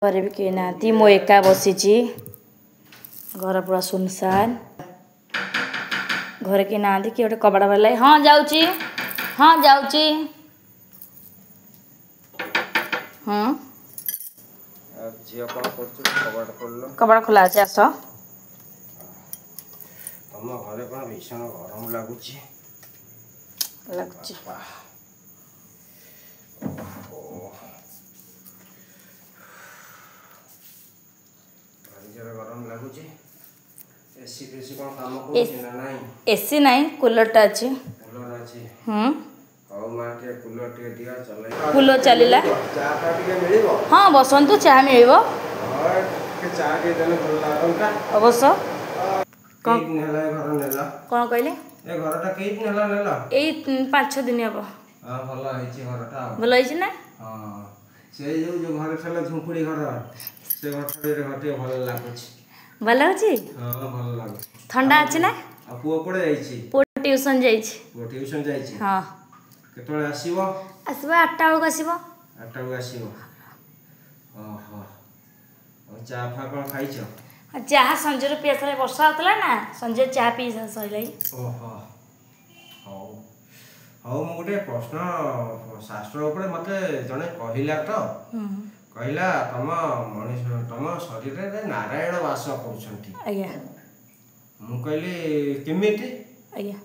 घरे भी कहीं ना मो एका बसी घर पूरा सुनसान घरे कहीं ना कि गोटे कबाड़ वाला हाँ जाऊँगी हाँ जाऊँगी हाँ कबाड़ खोला अच्छे आस तुम घरे कौन भीषण गरम लगुच गरम लगुच एसी फेसी कौन काम ना नहीं एसी नहीं कूलरटा अच्छे कूलर अच्छी हौ मां के कूलर टे दिया चले कूलर चलिला चाह टे मिलिबो हाँ बसंतु चाह मिलिबो और के चाह टे देले भल लागंता अवश्य कौन नेला घर नेला कौन कहले ए घरटा के नेला नेला एई 5-6 दिन हबो हां भल हिची घरटा भल हिची ना हां से जो घर छला झुंपुड़ी घर से घरटे घटे भल लागुछ भल होची हां भल लागु ठंडा अछि ना आ पुओ पड़े जाईची पुओ ट्यूशन जाईची पुओ ट्यूशन जाईची हां केतळे आसीबो आसीबो 8टा बेलक आसीबो 8टा बेलक आसीबो ओहो और चाह फा कोन खाइछो चाह संजर पियासले वर्षा होतला ना संजय चाह पी सइलाई ओहो हौ हौ मु गोटे प्रश्न शास्त्र ऊपर मते जने कहिला तो कहिला तम मनुष्य तम शरीर रे नारायण वास करछंती आज्ञा मु कहली केमिति आज्ञा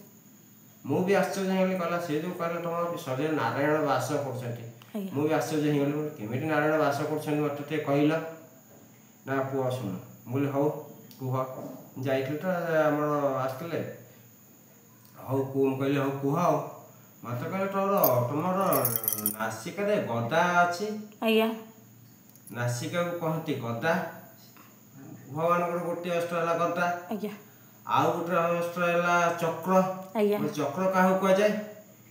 मु भी आश्चर्य हेली कहला से जो कहला तम शरीर नारायण वास करछंती मु भी आश्चर्य हेली केमिति नारायण वास करछंती मते ते कहिला ना पुआ सुन बोले हौ कुह जाइथि तो हमर आस्तले हौ कुम कहले हौ कुह मते कहले तमर नासिका रे गदा अछि आज्ञा नासिका को कहती गदा भगवान को गोटे अस्त्र हला गदा आज्ञा आउ गोटे अस्त्र हला चक्र आज्ञा चक्र काहू कह जाय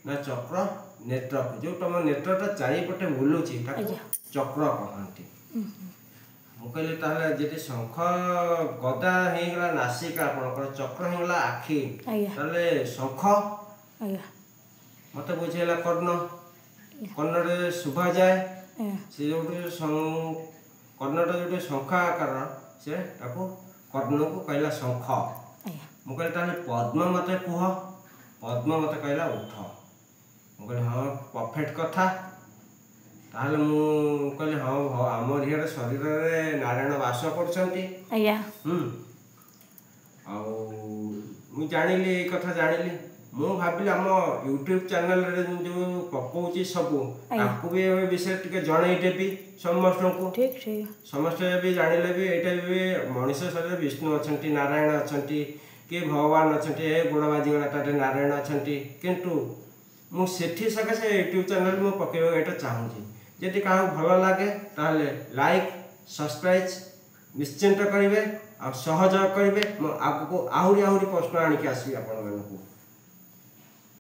ना चक्र नेत्र जो तुम नेत्रटा चारि पटे बुलुची ताको चक्र कहंती मु कहले ताले जेते शंख गदा हे गला नासिका आपनकर चक्र हे गला आखी ताले शंख आज्ञा मते बुझेला कर्ण कर्ण रे सुभा जाय से जोटे कर्णटा जोटे शंख आकार से ताको कर्ण को कहला शंख मु कहले ताले पद्म मते कुह पद्म मते कहला उठ मु कहले हां परफेक्ट कथा ताले मु कहले हां हमर हियर शरीर रे नारायण वास करछंती आज्ञा आ मु जानिली कथा जानिली मु भाबिली हम YouTube चैनल रे जो पकोची सब ताकू भी विषय टिके जणाई देबी समस्त को ठीक ठीक समस्त भी जानिले भी एटा भी मनुष्य शरीर विष्णु अछंती नारायण अछंती के भगवान अछंती ए गुणबाजी गला ताटे नारायण अछंती किंतु मु सेठी सके से YouTube चैनल मु पकेबो एटा चाहूची जदि काहू भल लागे ताले लाइक सब्सक्राइब निश्चिंत करिवे आ सहयोग करिवे आगु को आहुरी प्रश्न आनिक आसी आपण मानकू।